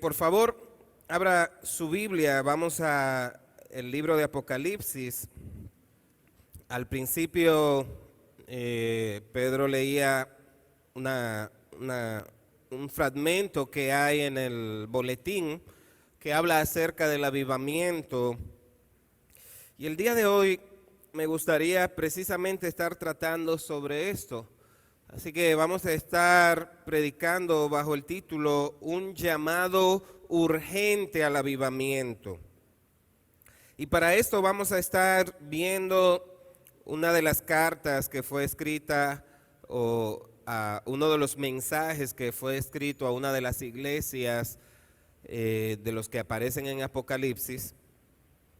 Por favor, abra su Biblia, vamos a el libro de Apocalipsis. Al principio, Pedro leía un fragmento que hay en el boletín que habla acerca del avivamiento. Y el día de hoy me gustaría precisamente estar tratando sobre esto. Así que vamos a estar predicando bajo el título Un llamado urgente al avivamiento. Y para esto vamos a estar viendo una de las cartas que fue escrita uno de los mensajes que fue escrito a una de las iglesias de los que aparecen en Apocalipsis.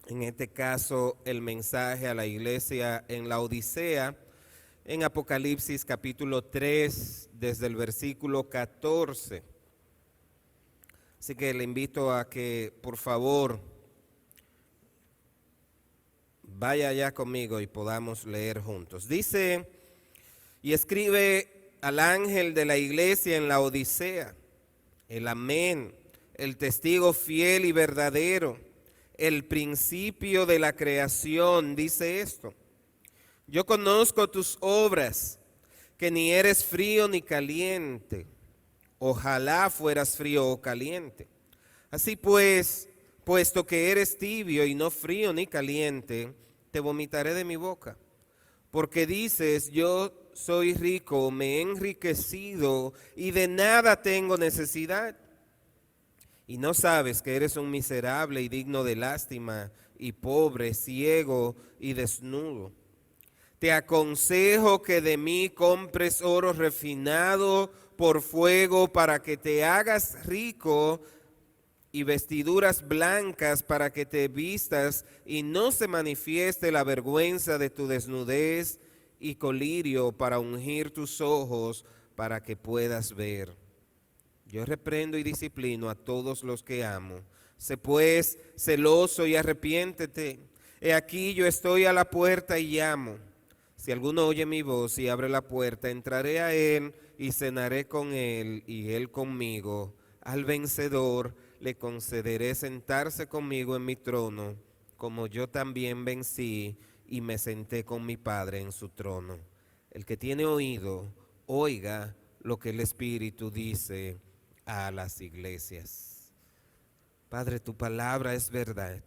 En este caso, el mensaje a la iglesia en la Odisea, en Apocalipsis capítulo 3, desde el versículo 14. Así que le invito a que, por favor, vaya allá conmigo y podamos leer juntos. Dice, y escribe al ángel de la iglesia en la Odisea, el Amén, el testigo fiel y verdadero, el principio de la creación, dice esto. Yo conozco tus obras, que ni eres frío ni caliente. Ojalá fueras frío o caliente. Así pues, puesto que eres tibio y no frío ni caliente, te vomitaré de mi boca. Porque dices, yo soy rico, me he enriquecido y de nada tengo necesidad. Y no sabes que eres un miserable y digno de lástima, y pobre, ciego y desnudo. Te aconsejo que de mí compres oro refinado por fuego para que te hagas rico y vestiduras blancas para que te vistas y no se manifieste la vergüenza de tu desnudez, y colirio para ungir tus ojos para que puedas ver. Yo reprendo y disciplino a todos los que amo. Sé pues celoso y arrepiéntete. He aquí yo estoy a la puerta y llamo. Si alguno oye mi voz y abre la puerta, entraré a él y cenaré con él y él conmigo. Al vencedor le concederé sentarse conmigo en mi trono, como yo también vencí y me senté con mi Padre en su trono. El que tiene oído, oiga lo que el Espíritu dice a las iglesias. Padre, tu palabra es verdad.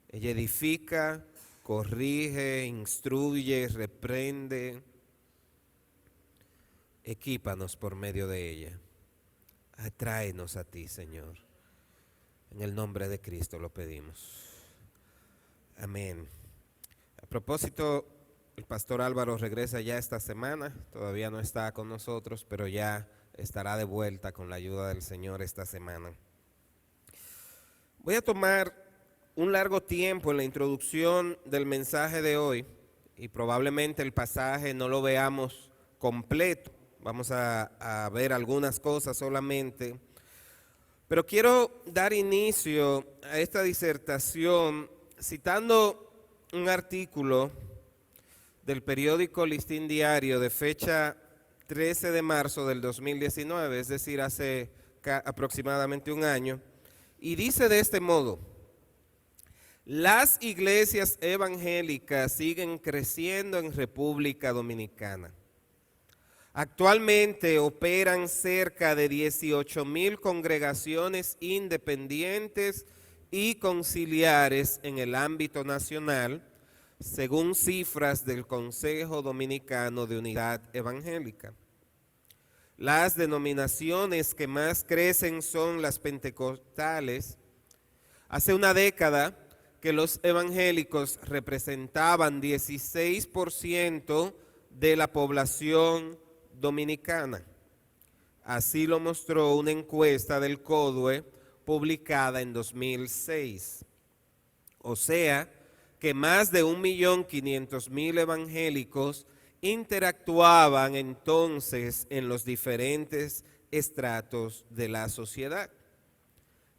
Ella edifica, corrige, instruye, reprende. Equípanos por medio de ella. Atráenos a ti, Señor. En el nombre de Cristo lo pedimos. Amén. A propósito, el pastor Álvaro regresa ya esta semana. Todavía no está con nosotros, pero ya estará de vuelta con la ayuda del Señor esta semana. Voy a tomar un largo tiempo en la introducción del mensaje de hoy y probablemente el pasaje no lo veamos completo. Vamos a ver algunas cosas solamente. Pero quiero dar inicio a esta disertación citando un artículo del periódico Listín Diario de fecha 13 de marzo del 2019, es decir, hace aproximadamente un año, y dice de este modo: las iglesias evangélicas siguen creciendo en República Dominicana. Actualmente operan cerca de 18,000 congregaciones independientes y conciliares en el ámbito nacional, según cifras del Consejo Dominicano de Unidad Evangélica. Las denominaciones que más crecen son las pentecostales. Hace una década que los evangélicos representaban 16% de la población dominicana. Así lo mostró una encuesta del CODUE publicada en 2006. O sea, que más de 1.500.000 evangélicos interactuaban entonces en los diferentes estratos de la sociedad.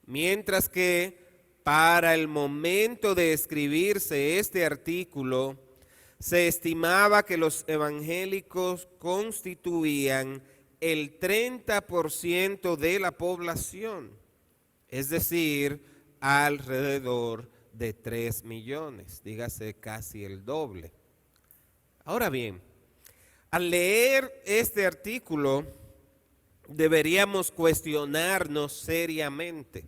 Mientras que para el momento de escribirse este artículo, se estimaba que los evangélicos constituían el 30% de la población, es decir, alrededor de 3 millones, dígase casi el doble. Ahora bien, al leer este artículo, deberíamos cuestionarnos seriamente.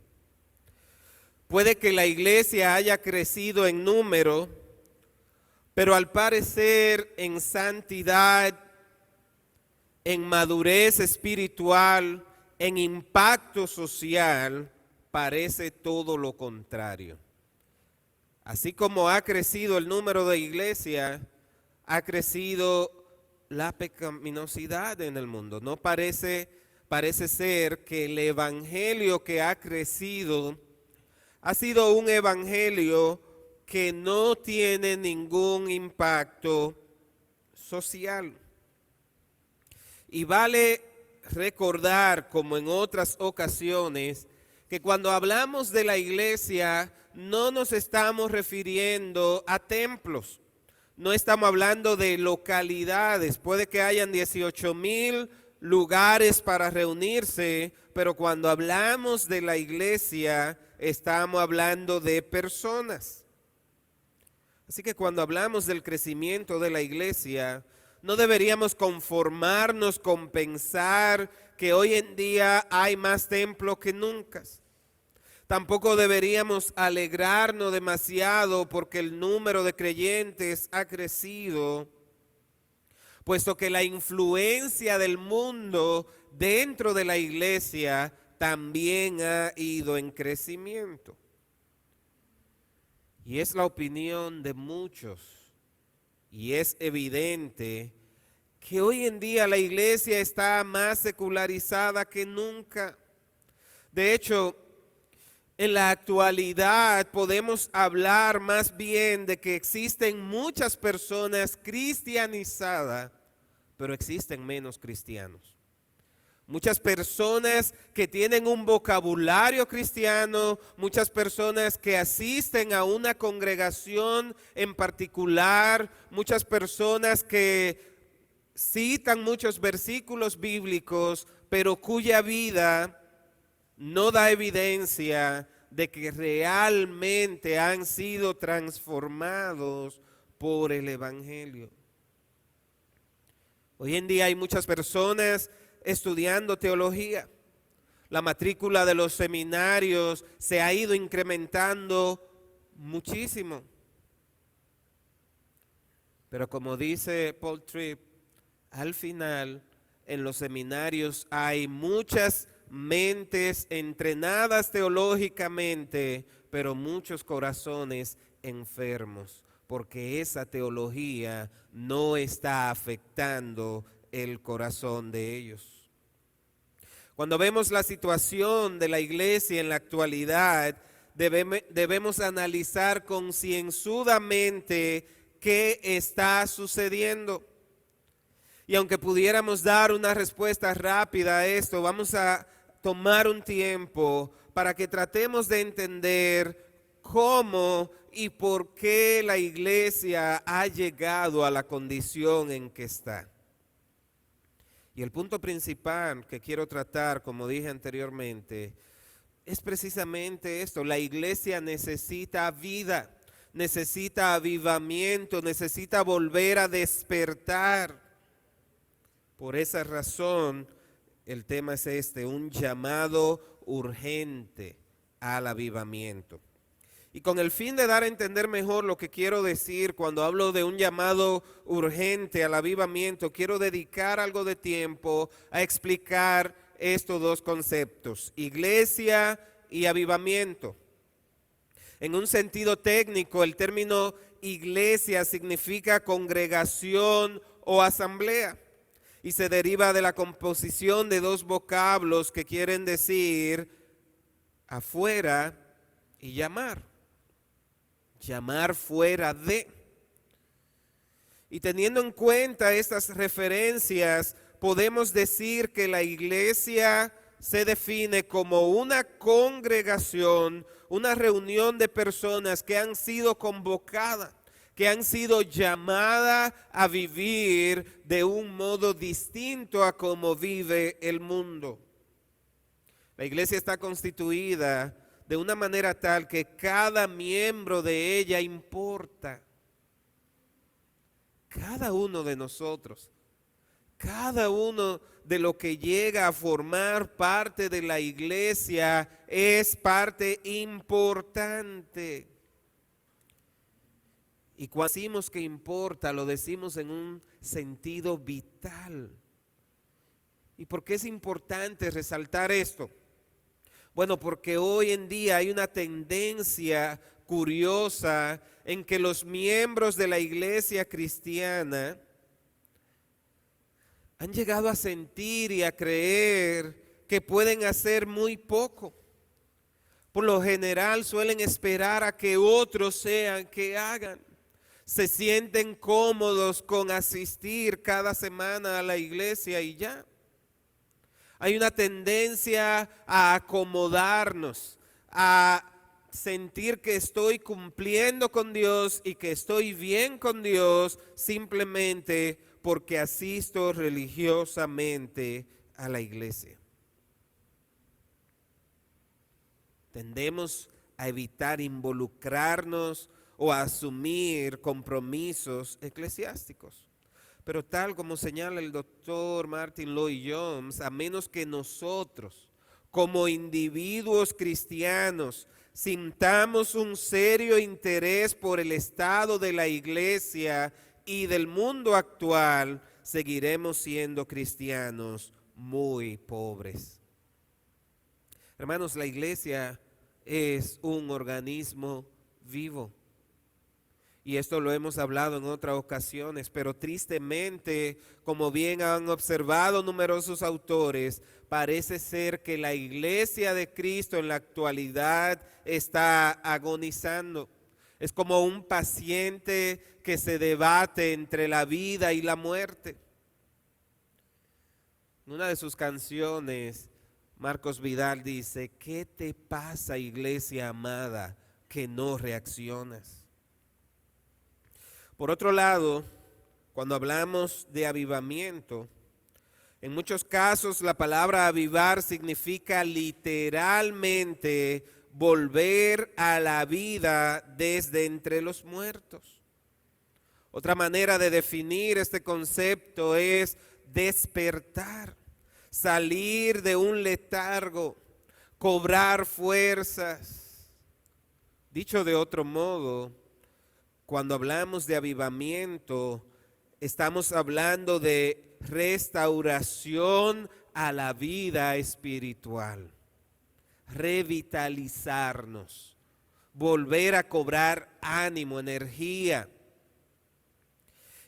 Puede que la iglesia haya crecido en número, pero al parecer en santidad, en madurez espiritual, en impacto social, parece todo lo contrario. Así como ha crecido el número de iglesias, ha crecido la pecaminosidad en el mundo. No parece ser que el evangelio que ha crecido ha sido un evangelio que no tiene ningún impacto social. Y vale recordar, como en otras ocasiones, que cuando hablamos de la iglesia no nos estamos refiriendo a templos, no estamos hablando de localidades. Puede que hayan 18,000 lugares para reunirse, pero cuando hablamos de la iglesia estamos hablando de personas. Así que cuando hablamos del crecimiento de la iglesia, no deberíamos conformarnos con pensar que hoy en día hay más templos que nunca. Tampoco deberíamos alegrarnos demasiado porque el número de creyentes ha crecido, puesto que la influencia del mundo dentro de la iglesia también ha ido en crecimiento. Y es la opinión de muchos, y es evidente que hoy en día la iglesia está más secularizada que nunca. De hecho, en la actualidad podemos hablar más bien de que existen muchas personas cristianizadas, pero existen menos cristianos. Muchas personas que tienen un vocabulario cristiano, muchas personas que asisten a una congregación en particular, muchas personas que citan muchos versículos bíblicos, pero cuya vida no da evidencia de que realmente han sido transformados por el evangelio. Hoy en día hay muchas personas estudiando teología. La matrícula de los seminarios se ha ido incrementando muchísimo. Pero como dice Paul Tripp, al final en los seminarios hay muchas mentes entrenadas teológicamente, pero muchos corazones enfermos, porque esa teología no está afectando el corazón de ellos. Cuando vemos la situación de la iglesia en la actualidad, debemos analizar concienzudamente qué está sucediendo. Y aunque pudiéramos dar una respuesta rápida a esto, vamos a tomar un tiempo para que tratemos de entender cómo y por qué la iglesia ha llegado a la condición en que está. Y el punto principal que quiero tratar, como dije anteriormente, es precisamente esto. La iglesia necesita vida, necesita avivamiento, necesita volver a despertar. Por esa razón, el tema es este, un llamado urgente al avivamiento. Y con el fin de dar a entender mejor lo que quiero decir cuando hablo de un llamado urgente al avivamiento, quiero dedicar algo de tiempo a explicar estos dos conceptos, iglesia y avivamiento. En un sentido técnico, el término iglesia significa congregación o asamblea y se deriva de la composición de dos vocablos que quieren decir afuera y llamar. Llamar fuera de. Y teniendo en cuenta estas referencias, podemos decir que la iglesia se define como una congregación, una reunión de personas que han sido convocadas, que han sido llamadas a vivir de un modo distinto a como vive el mundo. La iglesia está constituida de una manera tal que cada miembro de ella importa. Cada uno de nosotros, cada uno de lo que llega a formar parte de la iglesia es parte importante. Y cuando decimos que importa, lo decimos en un sentido vital. ¿Y por qué es importante resaltar esto? Bueno, porque hoy en día hay una tendencia curiosa en que los miembros de la iglesia cristiana han llegado a sentir y a creer que pueden hacer muy poco. Por lo general suelen esperar a que otros sean que hagan. Se sienten cómodos con asistir cada semana a la iglesia y ya. Hay una tendencia a acomodarnos, a sentir que estoy cumpliendo con Dios y que estoy bien con Dios simplemente porque asisto religiosamente a la iglesia. Tendemos a evitar involucrarnos o a asumir compromisos eclesiásticos. Pero tal como señala el doctor Martin Lloyd-Jones, a menos que nosotros, como individuos cristianos, sintamos un serio interés por el estado de la iglesia y del mundo actual, seguiremos siendo cristianos muy pobres. Hermanos, la iglesia es un organismo vivo. Y esto lo hemos hablado en otras ocasiones, pero tristemente, como bien han observado numerosos autores, parece ser que la iglesia de Cristo en la actualidad está agonizando. Es como un paciente que se debate entre la vida y la muerte. En una de sus canciones, Marcos Vidal dice: ¿qué te pasa, iglesia amada, que no reaccionas? Por otro lado, cuando hablamos de avivamiento, en muchos casos la palabra avivar significa literalmente volver a la vida desde entre los muertos. Otra manera de definir este concepto es despertar, salir de un letargo, cobrar fuerzas. Dicho de otro modo, cuando hablamos de avivamiento, estamos hablando de restauración a la vida espiritual, revitalizarnos, volver a cobrar ánimo, energía.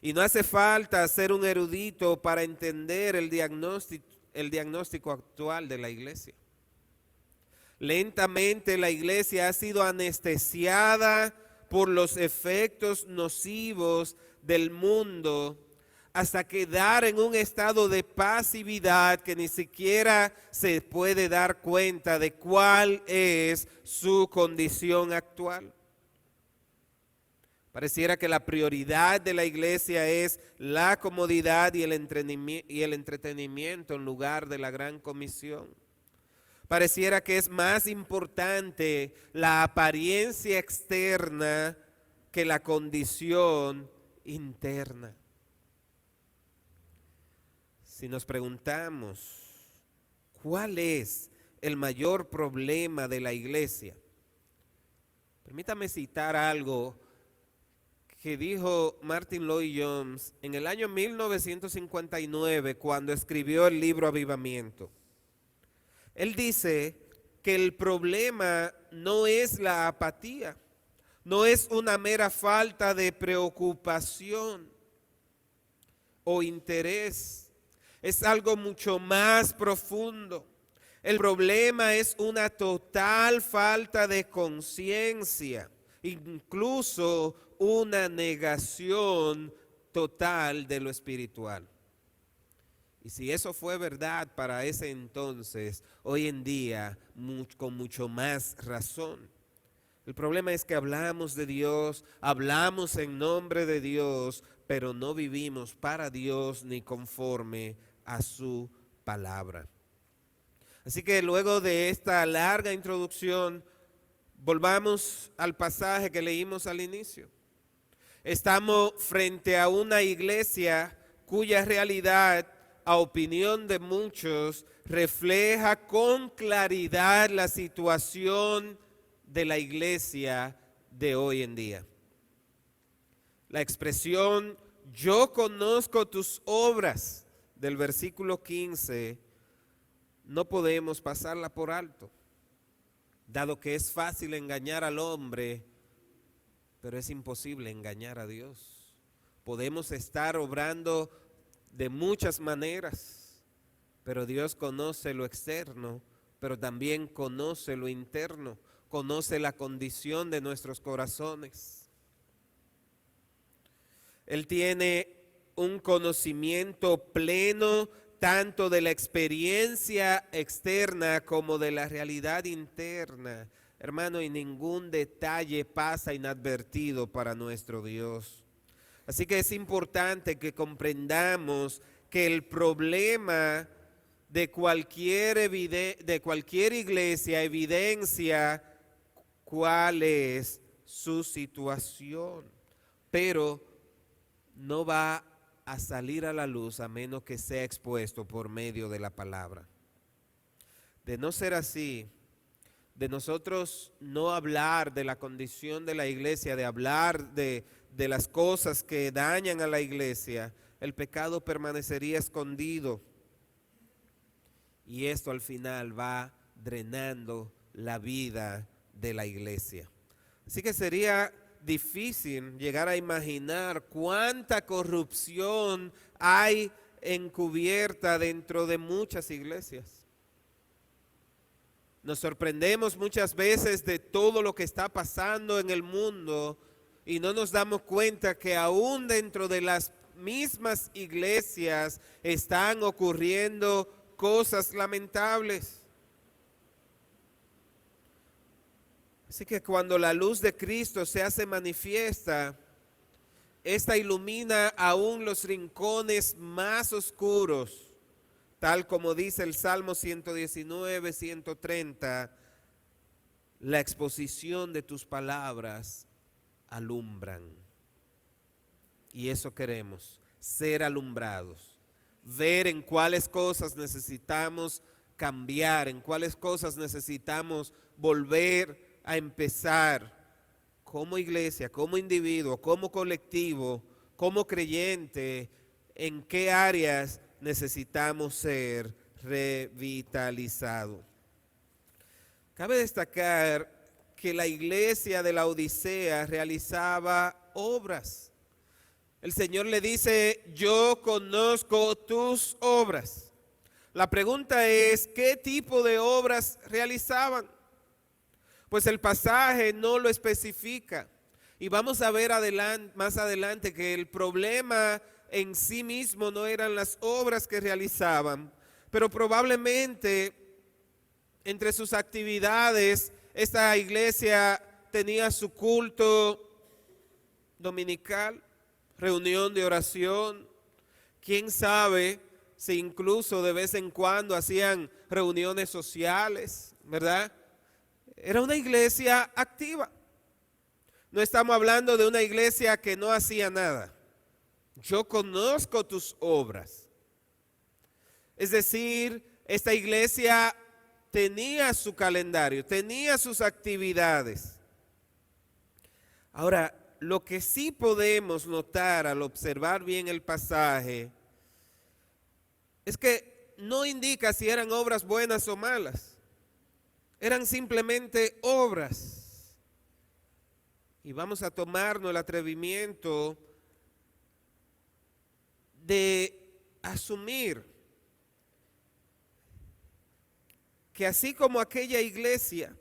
Y no hace falta ser un erudito para entender el diagnóstico actual de la iglesia. Lentamente la iglesia ha sido anestesiada por los efectos nocivos del mundo hasta quedar en un estado de pasividad que ni siquiera se puede dar cuenta de cuál es su condición actual. Pareciera que la prioridad de la iglesia es la comodidad y el entretenimiento en lugar de la gran comisión. Pareciera que es más importante la apariencia externa que la condición interna. Si nos preguntamos, ¿cuál es el mayor problema de la iglesia? Permítame citar algo que dijo Martin Lloyd-Jones en el año 1959 cuando escribió el libro Avivamiento. Él dice que el problema no es la apatía, no es una mera falta de preocupación o interés, es algo mucho más profundo. El problema es una total falta de conciencia, incluso una negación total de lo espiritual. Y si eso fue verdad para ese entonces, hoy en día con mucho más razón. El problema es que hablamos de Dios, hablamos en nombre de Dios, pero no vivimos para Dios ni conforme a su palabra. Así que luego de esta larga introducción, volvamos al pasaje que leímos al inicio. Estamos frente a una iglesia cuya realidad, a opinión de muchos, refleja con claridad la situación de la iglesia de hoy en día. La expresión "yo conozco tus obras" del versículo 15 no podemos pasarla por alto, dado que es fácil engañar al hombre, pero es imposible engañar a Dios. Podemos estar obrando de muchas maneras, pero Dios conoce lo externo, pero también conoce lo interno, conoce la condición de nuestros corazones. Él tiene un conocimiento pleno tanto de la experiencia externa como de la realidad interna. Hermano, y ningún detalle pasa inadvertido para nuestro Dios. Así que es importante que comprendamos que el problema de cualquier iglesia evidencia cuál es su situación, pero no va a salir a la luz a menos que sea expuesto por medio de la palabra. De no ser así, de nosotros no hablar de la condición de la iglesia, de hablar de las cosas que dañan a la iglesia, el pecado permanecería escondido y esto al final va drenando la vida de la iglesia. Así que sería difícil llegar a imaginar cuánta corrupción hay encubierta dentro de muchas iglesias. Nos sorprendemos muchas veces de todo lo que está pasando en el mundo y no nos damos cuenta que aún dentro de las mismas iglesias están ocurriendo cosas lamentables. Así que cuando la luz de Cristo se hace manifiesta, esta ilumina aún los rincones más oscuros, tal como dice el Salmo 119, 130, la exposición de tus palabras alumbran. Y eso queremos, ser alumbrados, ver en cuáles cosas necesitamos cambiar, en cuáles cosas necesitamos volver a empezar como iglesia, como individuo, como colectivo, como creyente, en qué áreas necesitamos ser revitalizados. Cabe destacar que la iglesia de la Odisea realizaba obras. El Señor le dice, yo conozco tus obras. La pregunta es, ¿qué tipo de obras realizaban? Pues el pasaje no lo especifica. Y vamos a ver más adelante que el problema en sí mismo no eran las obras que realizaban, pero probablemente entre sus actividades esta iglesia tenía su culto dominical, reunión de oración. Quién sabe si incluso de vez en cuando hacían reuniones sociales, ¿verdad? Era una iglesia activa. No estamos hablando de una iglesia que no hacía nada. Yo conozco tus obras. Es decir, esta iglesia tenía su calendario, tenía sus actividades. Ahora, lo que sí podemos notar al observar bien el pasaje es que no indica si eran obras buenas o malas. Eran simplemente obras. Y vamos a tomarnos el atrevimiento de asumir que así como aquella iglesia,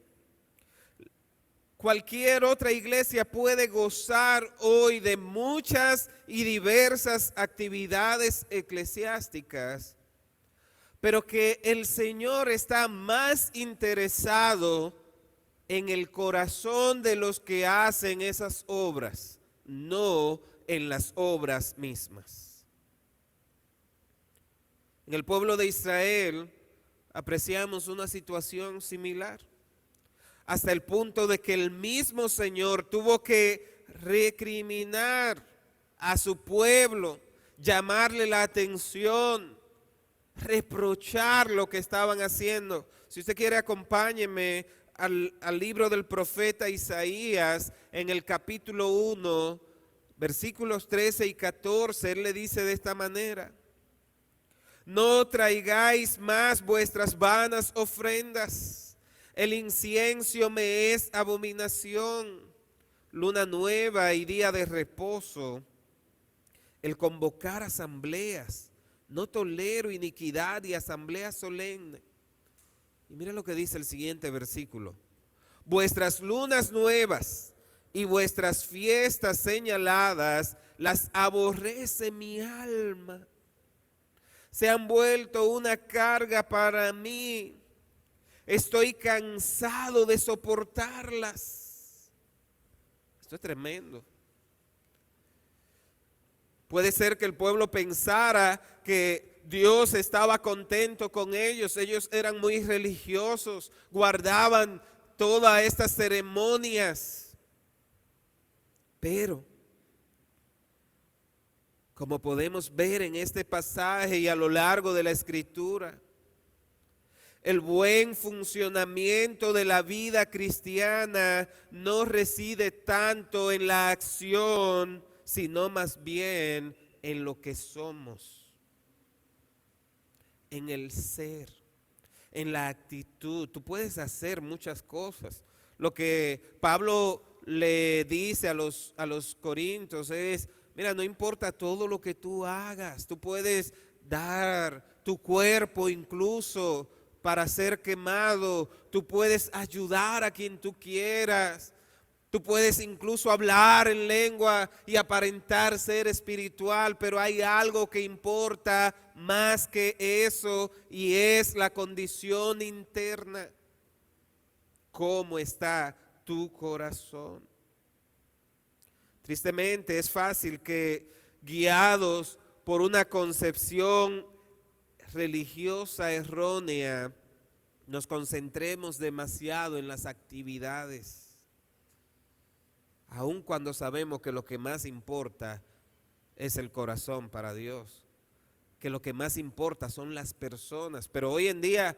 cualquier otra iglesia puede gozar hoy de muchas y diversas actividades eclesiásticas, pero que el Señor está más interesado en el corazón de los que hacen esas obras, no en las obras mismas. En el pueblo de Israel apreciamos una situación similar, hasta el punto de que el mismo Señor tuvo que recriminar a su pueblo, llamarle la atención, reprochar lo que estaban haciendo. Si usted quiere, acompáñeme al libro del profeta Isaías, en el capítulo 1, versículos 13 y 14, él le dice de esta manera: no traigáis más vuestras vanas ofrendas, el incienso me es abominación, luna nueva y día de reposo, el convocar asambleas, no tolero iniquidad y asamblea solemne. Y mira lo que dice el siguiente versículo: vuestras lunas nuevas y vuestras fiestas señaladas las aborrece mi alma. Se han vuelto una carga para mí. Estoy cansado de soportarlas. Esto es tremendo. Puede ser que el pueblo pensara que Dios estaba contento con ellos. Ellos eran muy religiosos, guardaban todas estas ceremonias. Pero, como podemos ver en este pasaje y a lo largo de la Escritura, el buen funcionamiento de la vida cristiana no reside tanto en la acción, sino más bien en lo que somos, en el ser, en la actitud. Tú puedes hacer muchas cosas. Lo que Pablo le dice a los corintios es: mira, no importa todo lo que tú hagas, tú puedes dar tu cuerpo incluso para ser quemado, tú puedes ayudar a quien tú quieras, tú puedes incluso hablar en lengua y aparentar ser espiritual, pero hay algo que importa más que eso, y es la condición interna. ¿Cómo está tu corazón? Tristemente es fácil que, guiados por una concepción religiosa errónea, nos concentremos demasiado en las actividades, aun cuando sabemos que lo que más importa es el corazón para Dios, que lo que más importa son las personas. Pero hoy en día,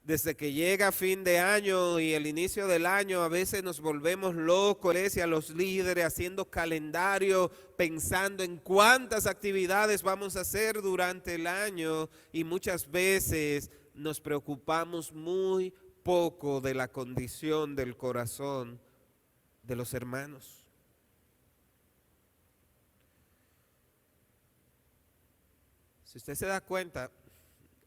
desde que llega fin de año y el inicio del año, a veces nos volvemos locos, iglesia, los líderes haciendo calendario, pensando en cuántas actividades vamos a hacer durante el año, y muchas veces nos preocupamos muy poco de la condición del corazón de los hermanos. Si usted se da cuenta,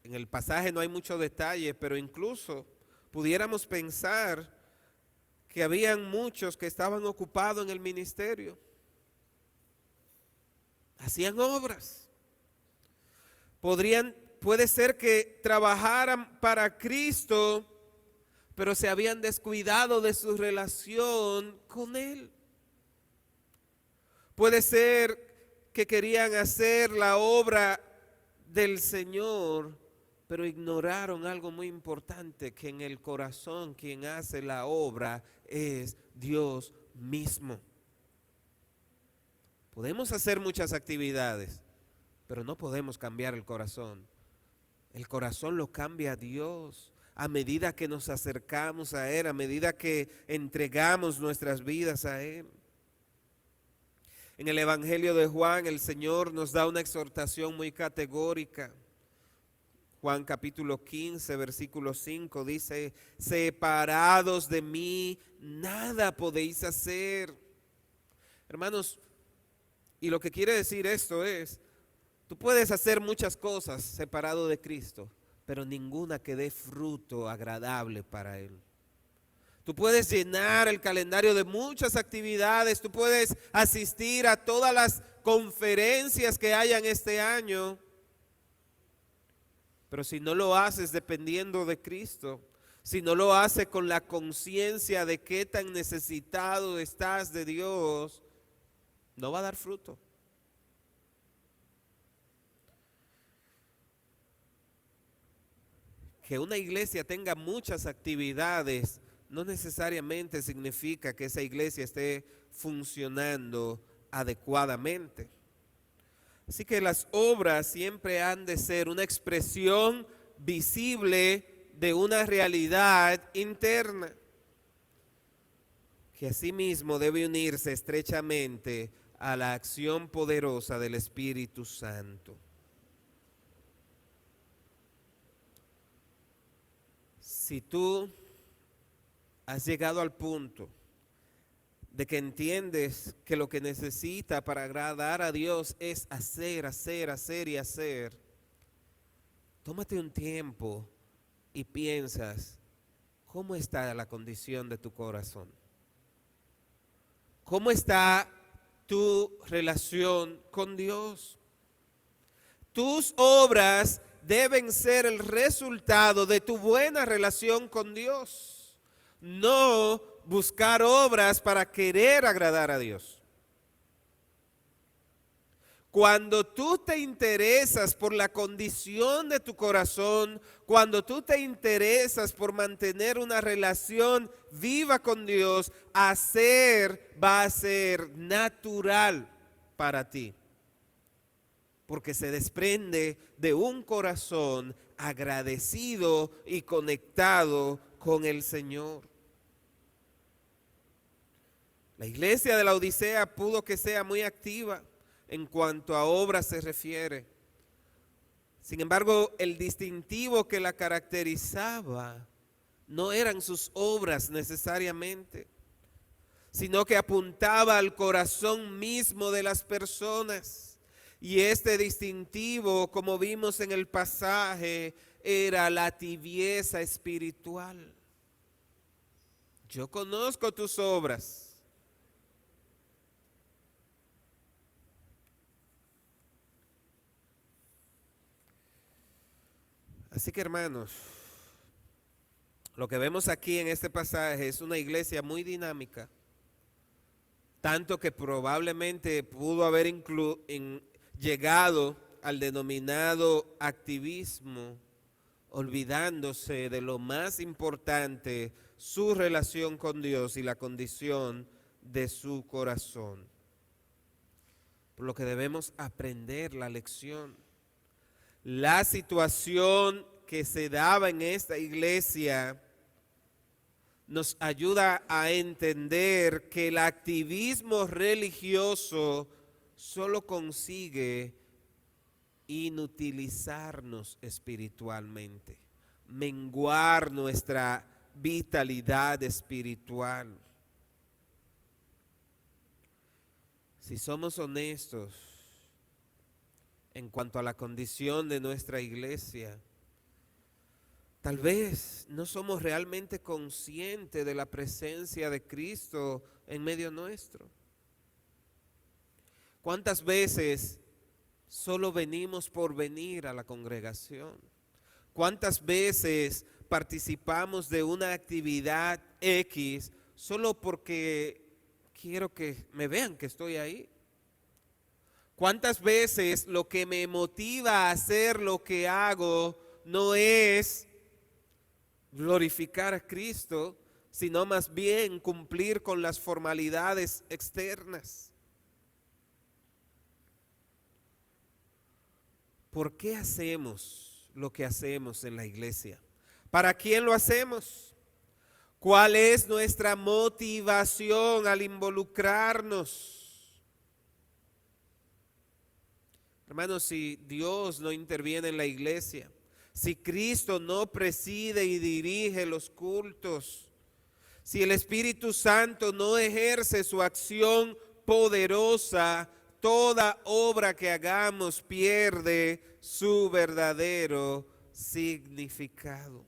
en el pasaje no hay mucho detalle, pero incluso pudiéramos pensar que habían muchos que estaban ocupados en el ministerio. Hacían obras. Puede ser que trabajaran para Cristo, pero se habían descuidado de su relación con Él. Puede ser que querían hacer la obra del Señor, pero ignoraron algo muy importante, que en el corazón quien hace la obra es Dios mismo. Podemos hacer muchas actividades, pero no podemos cambiar el corazón. El corazón lo cambia Dios a medida que nos acercamos a Él, a medida que entregamos nuestras vidas a Él. En el Evangelio de Juan, el Señor nos da una exhortación muy categórica. Juan capítulo 15, versículo 5 dice: separados de mí, nada podéis hacer. Hermanos, y lo que quiere decir esto es: tú puedes hacer muchas cosas separado de Cristo, pero ninguna que dé fruto agradable para Él. Tú puedes llenar el calendario de muchas actividades, tú puedes asistir a todas las conferencias que hayan este año, pero si no lo haces dependiendo de Cristo, si no lo haces con la conciencia de qué tan necesitado estás de Dios, no va a dar fruto. Que una iglesia tenga muchas actividades no necesariamente significa que esa iglesia esté funcionando adecuadamente. Así que las obras siempre han de ser una expresión visible de una realidad interna, que asimismo debe unirse estrechamente a la acción poderosa del Espíritu Santo. Si tú has llegado al punto de que entiendes que lo que necesita para agradar a Dios es hacer, hacer, hacer y hacer, tómate un tiempo y piensas, ¿cómo está la condición de tu corazón? ¿Cómo está tu relación con Dios? Tus obras deben ser el resultado de tu buena relación con Dios, no buscar obras para querer agradar a Dios. Cuando tú te interesas por la condición de tu corazón, cuando tú te interesas por mantener una relación viva con Dios, hacer va a ser natural para ti, porque se desprende de un corazón agradecido y conectado con el Señor. La iglesia de la Odisea pudo que sea muy activa en cuanto a obras se refiere. Sin embargo, el distintivo que la caracterizaba no eran sus obras necesariamente, sino que apuntaba al corazón mismo de las personas. Y este distintivo, como vimos en el pasaje, era la tibieza espiritual. Yo conozco tus obras. Así que, hermanos, lo que vemos aquí en este pasaje es una iglesia muy dinámica, tanto que probablemente pudo haber llegado al denominado activismo, olvidándose de lo más importante, su relación con Dios y la condición de su corazón. Por lo que debemos aprender la lección. La situación que se daba en esta iglesia nos ayuda a entender que el activismo religioso solo consigue inutilizarnos espiritualmente, menguar nuestra vitalidad espiritual. Si somos honestos en cuanto a la condición de nuestra iglesia, tal vez no somos realmente conscientes de la presencia de Cristo en medio nuestro. ¿Cuántas veces solo venimos por venir a la congregación? ¿Cuántas veces participamos de una actividad X solo porque quiero que me vean que estoy ahí? ¿Cuántas veces lo que me motiva a hacer lo que hago no es glorificar a Cristo, sino más bien cumplir con las formalidades externas? ¿Por qué hacemos lo que hacemos en la iglesia? ¿Para quién lo hacemos? ¿Cuál es nuestra motivación al involucrarnos? Hermanos, si Dios no interviene en la iglesia, si Cristo no preside y dirige los cultos, si el Espíritu Santo no ejerce su acción poderosa, toda obra que hagamos pierde su verdadero significado.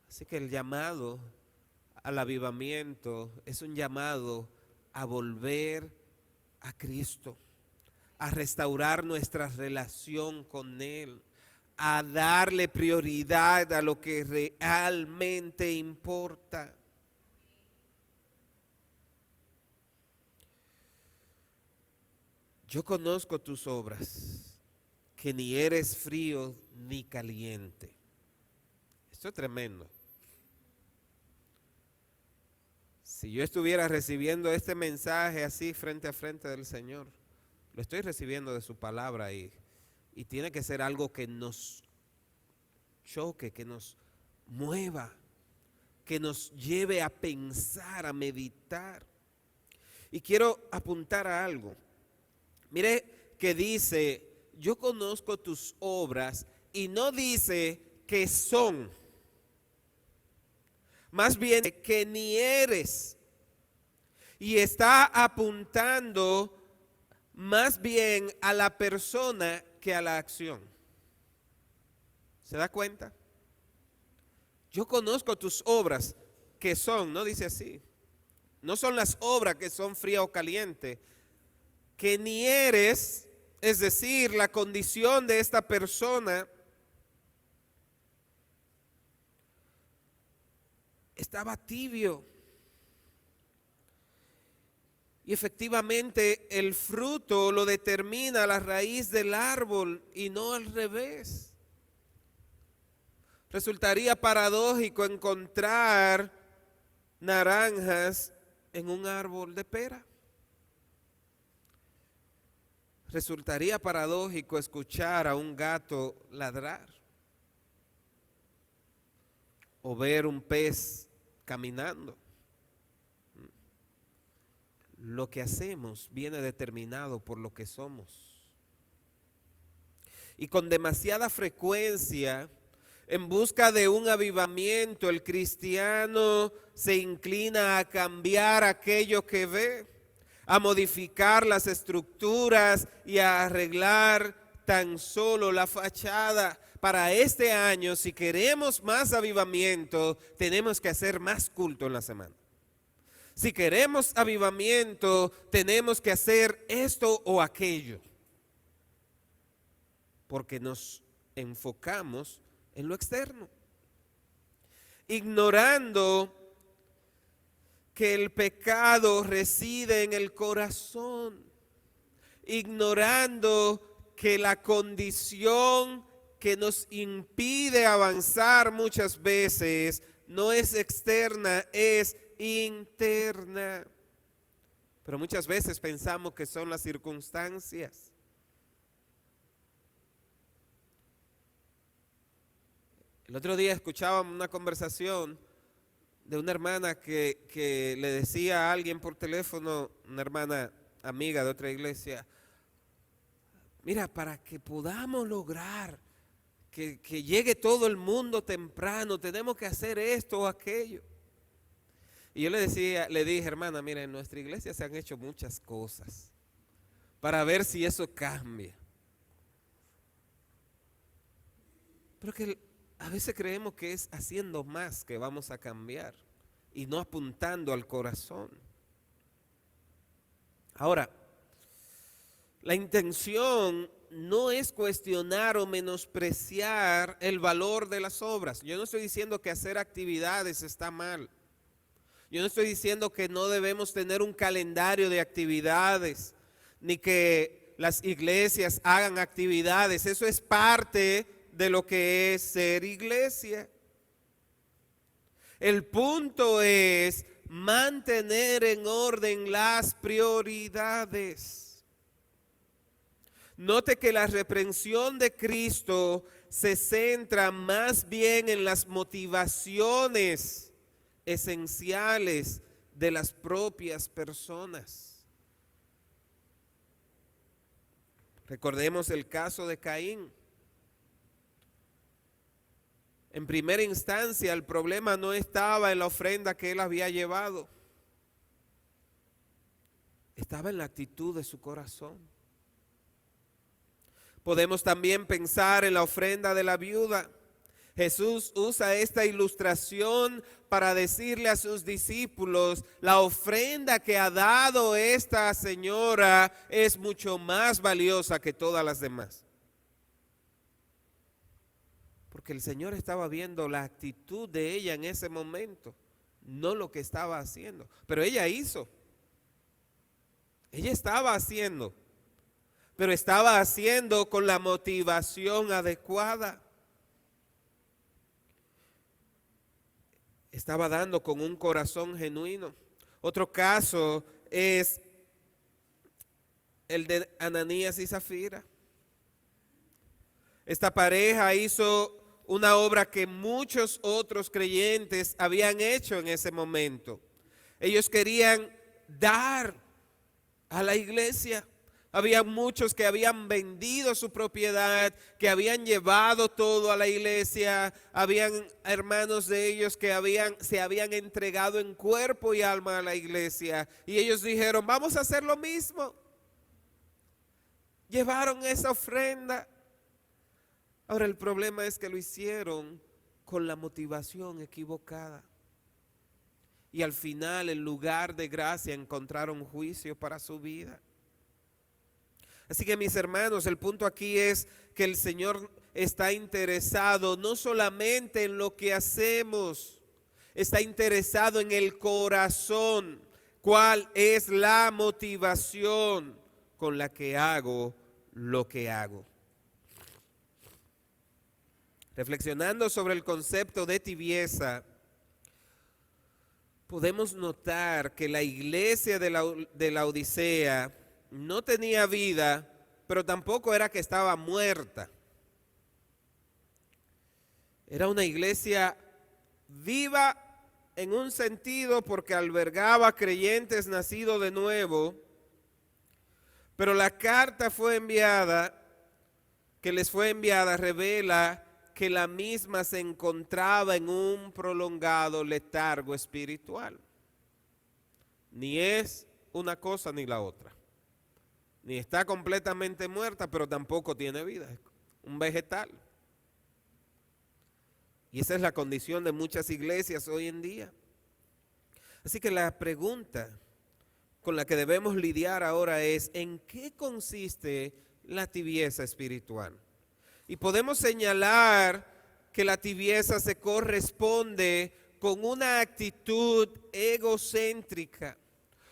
Así que el llamado al avivamiento es un llamado a volver a Cristo, a restaurar nuestra relación con Él, a darle prioridad a lo que realmente importa. Yo conozco tus obras, que ni eres frío ni caliente. Esto es tremendo. Si yo estuviera recibiendo este mensaje así frente a frente del Señor, lo estoy recibiendo de su palabra y tiene que ser algo que nos choque, que nos mueva, que nos lleve a pensar, a meditar. Y quiero apuntar a algo. Mire que dice, yo conozco tus obras, y no dice que son, más bien que ni eres. Y está apuntando más bien a la persona que a la acción. ¿Se da cuenta? Yo conozco tus obras que son, no dice así. No son las obras que son fría o caliente. Que ni eres, es decir, la condición de esta persona estaba tibio. Y efectivamente el fruto lo determina la raíz del árbol y no al revés. Resultaría paradójico encontrar naranjas en un árbol de pera. Resultaría paradójico escuchar a un gato ladrar o ver un pez caminando. Lo que hacemos viene determinado por lo que somos. Y con demasiada frecuencia, en busca de un avivamiento, el cristiano se inclina a cambiar aquello que ve, a modificar las estructuras y a arreglar tan solo la fachada. Para este año, si queremos más avivamiento, tenemos que hacer más culto en la semana. Si queremos avivamiento, tenemos que hacer esto o aquello. Porque nos enfocamos en lo externo, ignorando que el pecado reside en el corazón, ignorando que la condición que nos impide avanzar muchas veces no es externa, es interna. Pero muchas veces pensamos que son las circunstancias. El otro día escuchaba una conversación de una hermana que le decía a alguien por teléfono, una hermana amiga de otra iglesia, mira, para que podamos lograr que llegue todo el mundo temprano, tenemos que hacer esto o aquello. Y yo le dije, hermana, mira, en nuestra iglesia se han hecho muchas cosas para ver si eso cambia. Pero que a veces creemos que es haciendo más que vamos a cambiar y no apuntando al corazón. Ahora, la intención no es cuestionar o menospreciar el valor de las obras. Yo no estoy diciendo que hacer actividades está mal. Yo no estoy diciendo que no debemos tener un calendario de actividades, ni que las iglesias hagan actividades. Eso es parte de lo que es ser iglesia. El punto es mantener en orden las prioridades. Note que la reprensión de Cristo se centra más bien en las motivaciones esenciales de las propias personas. Recordemos el caso de Caín. En primera instancia, el problema no estaba en la ofrenda que él había llevado. Estaba en la actitud de su corazón. Podemos también pensar en la ofrenda de la viuda. Jesús usa esta ilustración para decirle a sus discípulos, la ofrenda que ha dado esta señora es mucho más valiosa que todas las demás. Porque el Señor estaba viendo la actitud de ella en ese momento, no lo que estaba haciendo. Pero ella hizo. Ella estaba haciendo, pero estaba haciendo con la motivación adecuada. Estaba dando con un corazón genuino. Otro caso es el de Ananías y Zafira. Esta pareja hizo una obra que muchos otros creyentes habían hecho en ese momento. Ellos querían dar a la iglesia. Había muchos que habían vendido su propiedad, que habían llevado todo a la iglesia. Habían hermanos de ellos que se habían entregado en cuerpo y alma a la iglesia. Y ellos dijeron, vamos a hacer lo mismo. Llevaron esa ofrenda. Ahora el problema es que lo hicieron con la motivación equivocada. Y al final, en lugar de gracia, encontraron juicio para su vida. Así que mis hermanos, el punto aquí es que el Señor está interesado no solamente en lo que hacemos, está interesado en el corazón. ¿Cuál es la motivación con la que hago lo que hago? Reflexionando sobre el concepto de tibieza, podemos notar que la iglesia de la Odisea no tenía vida, pero tampoco era que estaba muerta. Era una iglesia viva en un sentido porque albergaba creyentes nacidos de nuevo, pero la carta que les fue enviada revela que la misma se encontraba en un prolongado letargo espiritual. Ni es una cosa ni la otra. Ni está completamente muerta, pero tampoco tiene vida. Es un vegetal. Y esa es la condición de muchas iglesias hoy en día. Así que la pregunta con la que debemos lidiar ahora es, ¿en qué consiste la tibieza espiritual? Y podemos señalar que la tibieza se corresponde con una actitud egocéntrica,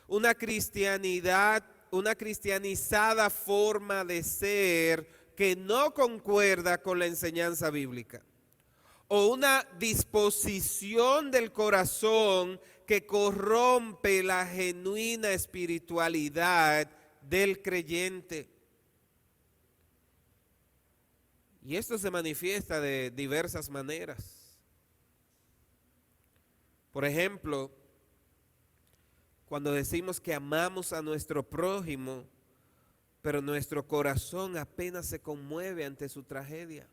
una cristianizada forma de ser que no concuerda con la enseñanza bíblica, o una disposición del corazón que corrompe la genuina espiritualidad del creyente. Y esto se manifiesta de diversas maneras. Por ejemplo, cuando decimos que amamos a nuestro prójimo, pero nuestro corazón apenas se conmueve ante su tragedia.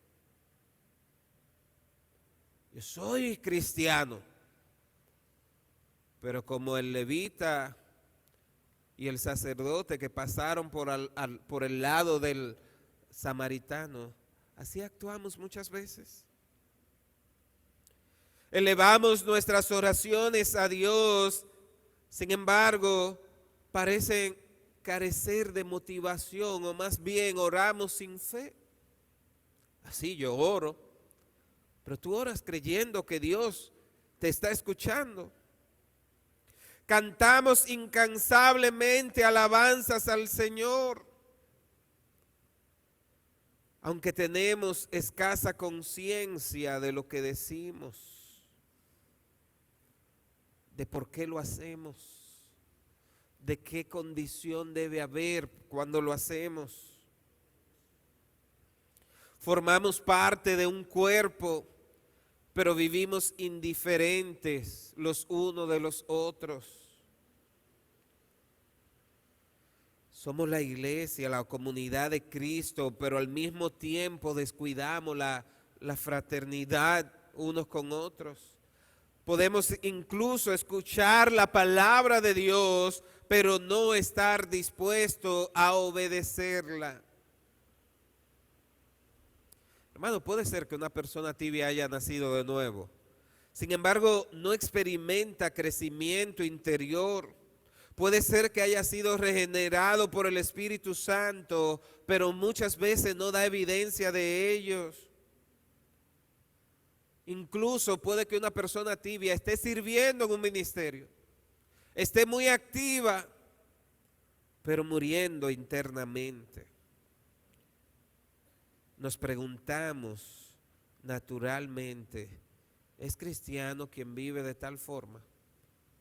Yo soy cristiano, pero como el levita y el sacerdote que pasaron por el lado del samaritano, así actuamos muchas veces. Elevamos nuestras oraciones a Dios, sin embargo, parecen carecer de motivación, o más bien oramos sin fe. Así yo oro, pero tú oras creyendo que Dios te está escuchando. Cantamos incansablemente alabanzas al Señor, aunque tenemos escasa conciencia de lo que decimos, de por qué lo hacemos, de qué condición debe haber cuando lo hacemos. Formamos parte de un cuerpo, pero vivimos indiferentes los unos de los otros. Somos la iglesia, la comunidad de Cristo, pero al mismo tiempo descuidamos la fraternidad unos con otros. Podemos incluso escuchar la palabra de Dios, pero no estar dispuesto a obedecerla. Hermano, puede ser que una persona tibia haya nacido de nuevo. Sin embargo, no experimenta crecimiento interior. Puede ser que haya sido regenerado por el Espíritu Santo, pero muchas veces no da evidencia de ellos. Incluso puede que una persona tibia esté sirviendo en un ministerio, esté muy activa, pero muriendo internamente. Nos preguntamos naturalmente, ¿es cristiano quien vive de tal forma?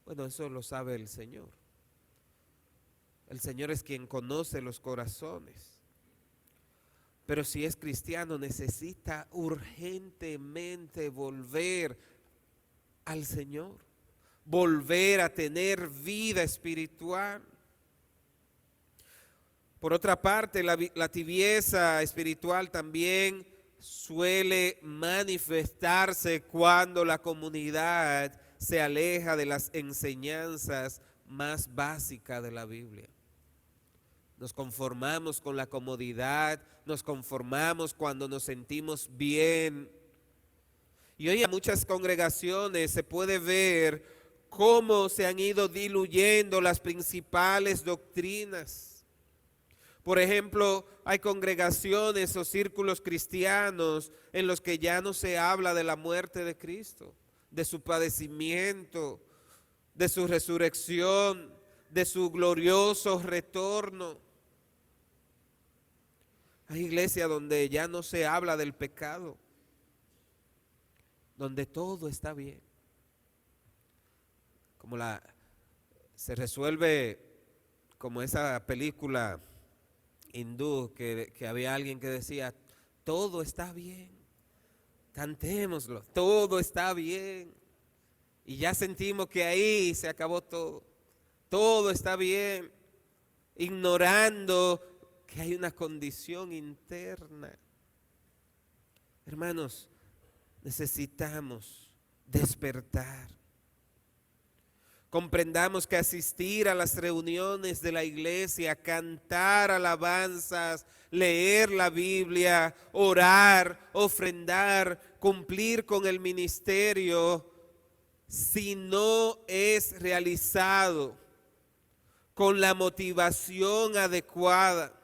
Bueno, eso lo sabe el Señor. El Señor es quien conoce los corazones. Pero si es cristiano, necesita urgentemente volver al Señor, volver a tener vida espiritual. Por otra parte, la tibieza espiritual también suele manifestarse cuando la comunidad se aleja de las enseñanzas más básicas de la Biblia. Nos conformamos con la comodidad, nos conformamos cuando nos sentimos bien. Y hoy en muchas congregaciones se puede ver cómo se han ido diluyendo las principales doctrinas. Por ejemplo, hay congregaciones o círculos cristianos en los que ya no se habla de la muerte de Cristo, de su padecimiento, de su resurrección, de su glorioso retorno. Hay iglesias donde ya no se habla del pecado, donde todo está bien. Se resuelve como esa película hindú que había alguien que decía, todo está bien, cantémoslo, todo está bien. Y ya sentimos que ahí se acabó todo, todo está bien, ignorando que hay una condición interna. Hermanos, necesitamos despertar. Comprendamos que asistir a las reuniones de la iglesia, cantar alabanzas, leer la Biblia, orar, ofrendar, cumplir con el ministerio, si no es realizado con la motivación adecuada,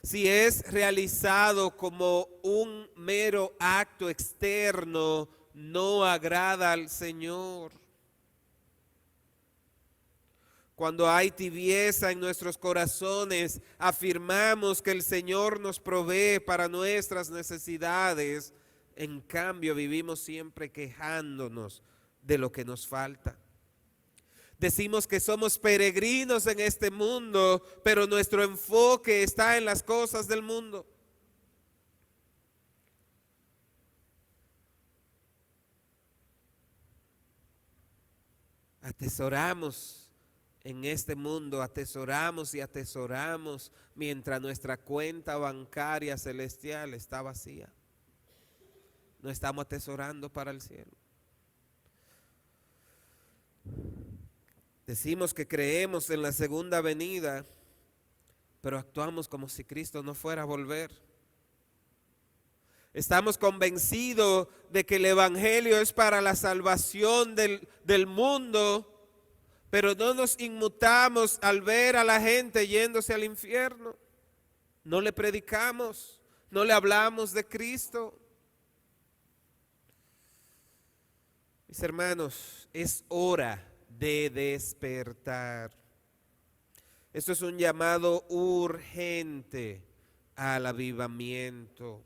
si es realizado como un mero acto externo, no agrada al Señor. Cuando hay tibieza en nuestros corazones, afirmamos que el Señor nos provee para nuestras necesidades. En cambio, vivimos siempre quejándonos de lo que nos falta. Decimos que somos peregrinos en este mundo, pero nuestro enfoque está en las cosas del mundo. Atesoramos en este mundo, atesoramos y atesoramos mientras nuestra cuenta bancaria celestial está vacía. No estamos atesorando para el cielo. Decimos que creemos en la segunda venida, pero actuamos como si Cristo no fuera a volver. Estamos convencidos de que el Evangelio es para la salvación del mundo, pero no nos inmutamos al ver a la gente yéndose al infierno. No le predicamos, no le hablamos de Cristo. Mis hermanos, es hora de despertar. Esto es un llamado urgente al avivamiento.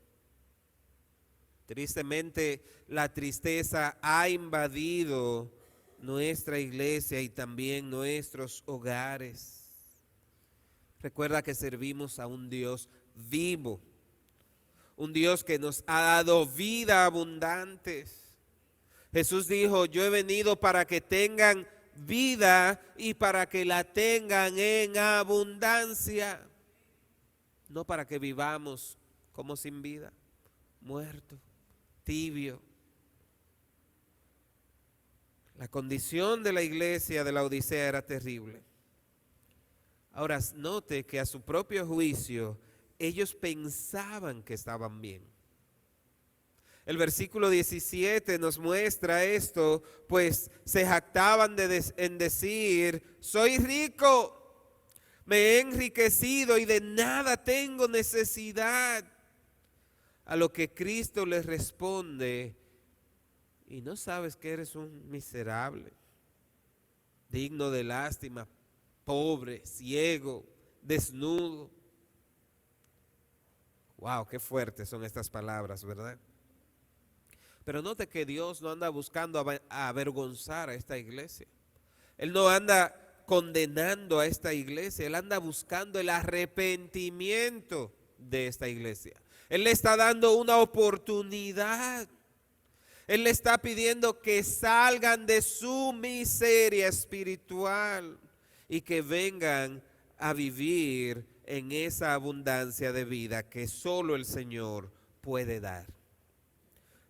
Tristemente, la tristeza ha invadido nuestra iglesia y también nuestros hogares. Recuerda que servimos a un Dios vivo, un Dios que nos ha dado vida abundante. Jesús dijo, yo he venido para que tengan vida y para que la tengan en abundancia, no para que vivamos como sin vida, muerto, tibio. La condición de la iglesia de la Odisea era terrible. Ahora note que a su propio juicio ellos pensaban que estaban bien. El versículo 17 nos muestra esto, pues se jactaban en decir, soy rico, me he enriquecido y de nada tengo necesidad. A lo que Cristo les responde, y no sabes que eres un miserable, digno de lástima, pobre, ciego, desnudo. Wow, qué fuertes son estas palabras, ¿verdad? Pero note que Dios no anda buscando avergonzar a esta iglesia. Él no anda condenando a esta iglesia, Él anda buscando el arrepentimiento de esta iglesia. Él le está dando una oportunidad. Él le está pidiendo que salgan de su miseria espiritual y que vengan a vivir en esa abundancia de vida que solo el Señor puede dar.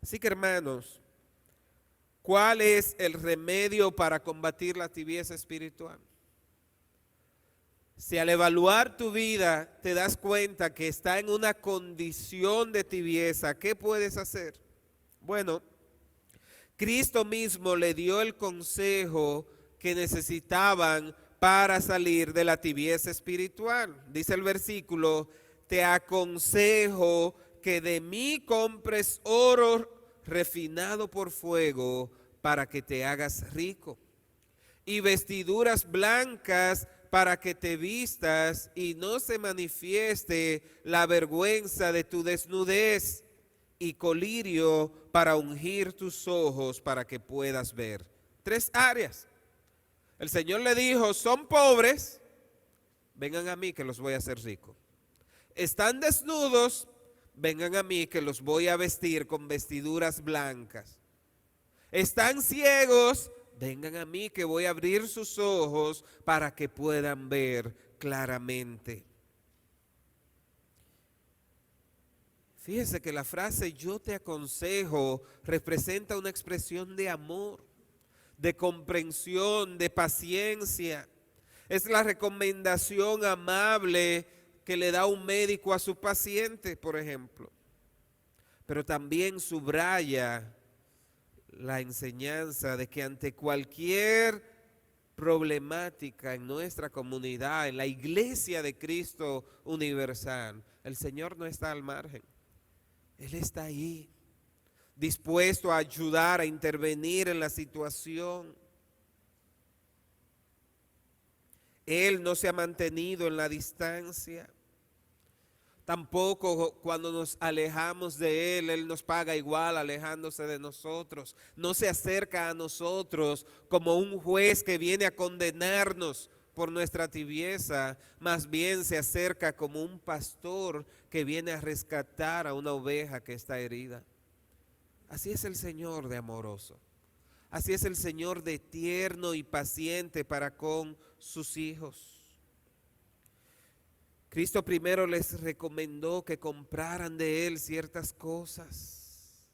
Así que, hermanos, ¿cuál es el remedio para combatir la tibieza espiritual? Si al evaluar tu vida te das cuenta que está en una condición de tibieza, ¿qué puedes hacer? Bueno, Cristo mismo le dio el consejo que necesitaban para salir de la tibieza espiritual. Dice el versículo: te aconsejo que de mí compres oro refinado por fuego para que te hagas rico, y vestiduras blancas para que te vistas y no se manifieste la vergüenza de tu desnudez, y colirio para ungir tus ojos para que puedas ver. 3 áreas. El Señor le dijo: son pobres, vengan a mí que los voy a hacer ricos. Están desnudos, vengan a mí que los voy a vestir con vestiduras blancas. Están ciegos, vengan a mí que voy a abrir sus ojos para que puedan ver claramente. Fíjese que la frase yo te aconsejo representa una expresión de amor, de comprensión, de paciencia. Es la recomendación amable que le da un médico a su paciente, por ejemplo. Pero también subraya la enseñanza de que ante cualquier problemática en nuestra comunidad, en la iglesia de Cristo universal, el Señor no está al margen. Él está ahí, dispuesto a ayudar, a intervenir en la situación. Él no se ha mantenido en la distancia. Tampoco cuando nos alejamos de Él, Él nos paga igual alejándose de nosotros. No se acerca a nosotros como un juez que viene a condenarnos por nuestra tibieza, más bien se acerca como un pastor que viene a rescatar a una oveja que está herida. Así es el Señor de amoroso. Así es el Señor de tierno y paciente para con sus hijos. Cristo primero les recomendó que compraran de Él ciertas cosas.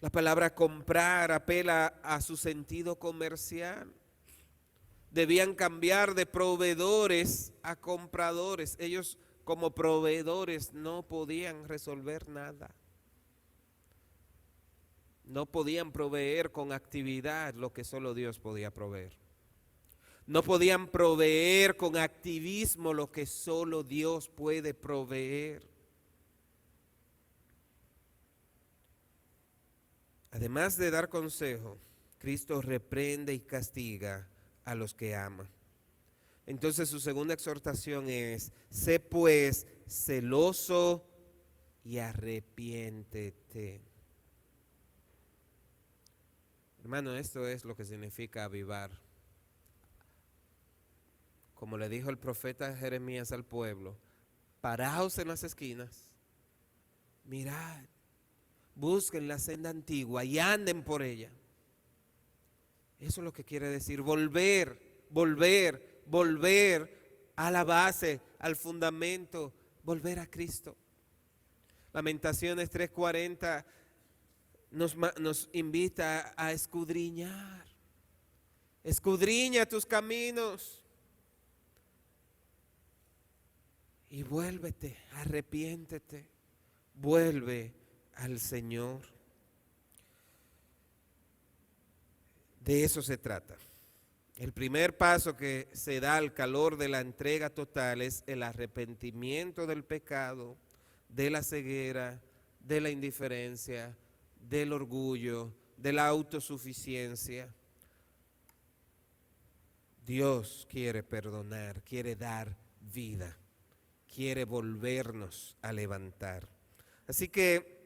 La palabra comprar apela a su sentido comercial. Debían cambiar de proveedores a compradores. Ellos como proveedores no podían resolver nada. No podían proveer con actividad lo que solo Dios podía proveer. No podían proveer con activismo lo que solo Dios puede proveer. Además de dar consejo, Cristo reprende y castiga a los que ama. Entonces su segunda exhortación es: sé pues celoso y arrepiéntete. Hermano, esto es lo que significa avivar. Como le dijo el profeta Jeremías al pueblo: paraos en las esquinas, mirad, busquen la senda antigua y anden por ella. Eso es lo que quiere decir volver a la base, al fundamento, volver a Cristo. Lamentaciones 3:40 nos invita a escudriñar. Escudriña tus caminos y vuélvete, arrepiéntete, vuelve al Señor. De eso se trata. El primer paso que se da al calor de la entrega total es el arrepentimiento del pecado, de la ceguera, de la indiferencia, del orgullo, de la autosuficiencia. Dios quiere perdonar, quiere dar vida, quiere volvernos a levantar. Así que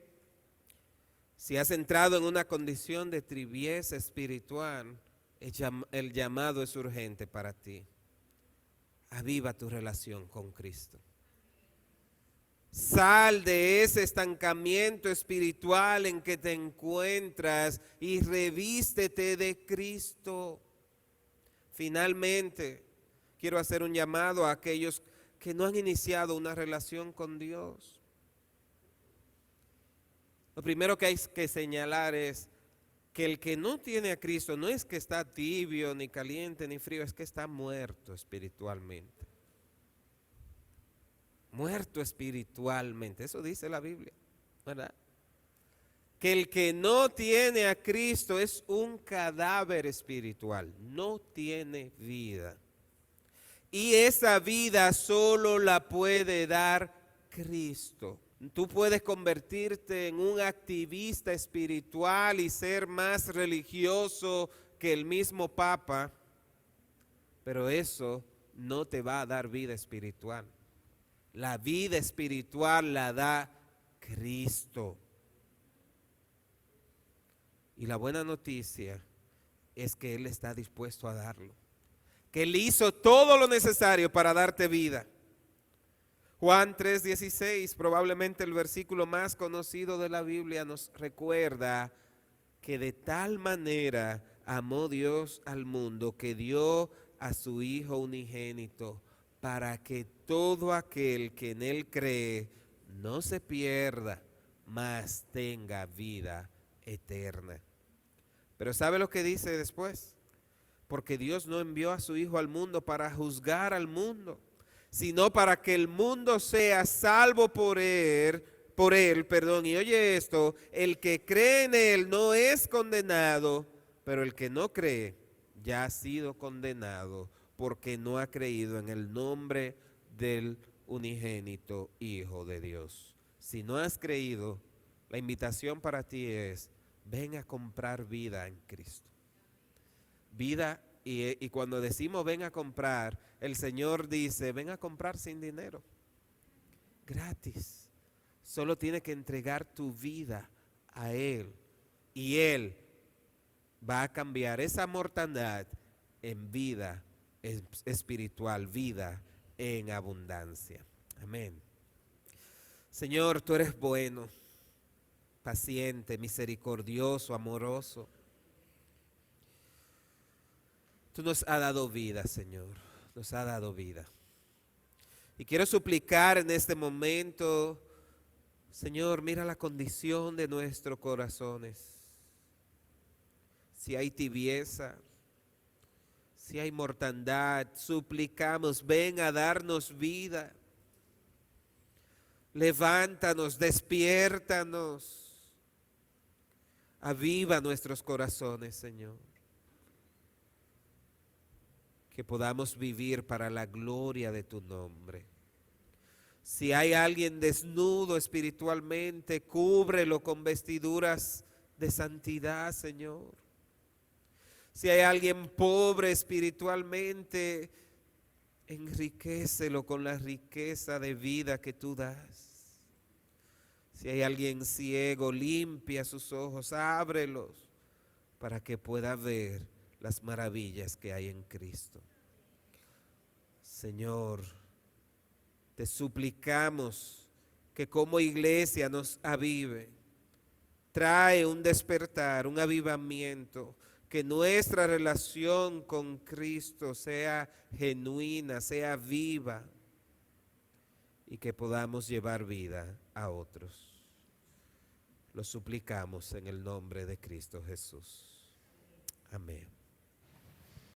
si has entrado en una condición de tibieza espiritual, el llamado es urgente para ti. Aviva tu relación con Cristo. Sal de ese estancamiento espiritual en que te encuentras y revístete de Cristo. Finalmente, quiero hacer un llamado a aquellos que no han iniciado una relación con Dios. Lo primero que hay que señalar es que el que no tiene a Cristo no es que está tibio, ni caliente, ni frío, es que está muerto espiritualmente. Muerto espiritualmente, eso dice la Biblia, ¿verdad? Que el que no tiene a Cristo es un cadáver espiritual, no tiene vida. Y esa vida solo la puede dar Cristo. Tú puedes convertirte en un activista espiritual y ser más religioso que el mismo Papa, pero eso no te va a dar vida espiritual. La vida espiritual la da Cristo. Y la buena noticia es que Él está dispuesto a darlo. Que Él hizo todo lo necesario para darte vida. Juan 3:16, probablemente el versículo más conocido de la Biblia, nos recuerda que de tal manera amó Dios al mundo que dio a su Hijo unigénito para que todo aquel que en Él cree no se pierda, mas tenga vida eterna. Pero ¿sabe lo que dice después? Porque Dios no envió a su Hijo al mundo para juzgar al mundo, sino para que el mundo sea salvo por él, y oye esto, el que cree en Él no es condenado, pero el que no cree ya ha sido condenado porque no ha creído en el nombre del unigénito Hijo de Dios. Si no has creído, la invitación para ti es, ven a comprar vida en Cristo. Vida, y cuando decimos ven a comprar, el Señor dice, ven a comprar sin dinero, gratis. Solo tienes que entregar tu vida a Él y Él va a cambiar esa mortandad en vida espiritual, vida en abundancia. Amén. Señor, tú eres bueno, paciente, misericordioso, amoroso. Tú nos has dado vida, Señor, nos has dado vida. Y quiero suplicar en este momento, Señor, mira la condición de nuestros corazones. Si hay tibieza, si hay mortandad, suplicamos, ven a darnos vida. Levántanos, despiértanos. Aviva nuestros corazones, Señor. Que podamos vivir para la gloria de tu nombre. Si hay alguien desnudo espiritualmente, cúbrelo con vestiduras de santidad, Señor. Si hay alguien pobre espiritualmente, enriquécelo con la riqueza de vida que tú das. Si hay alguien ciego, limpia sus ojos, ábrelos para que pueda ver las maravillas que hay en Cristo. Señor, te suplicamos que como iglesia nos avive. Trae un despertar, un avivamiento, que nuestra relación con Cristo sea genuina, sea viva y que podamos llevar vida a otros. Lo suplicamos en el nombre de Cristo Jesús. Amén.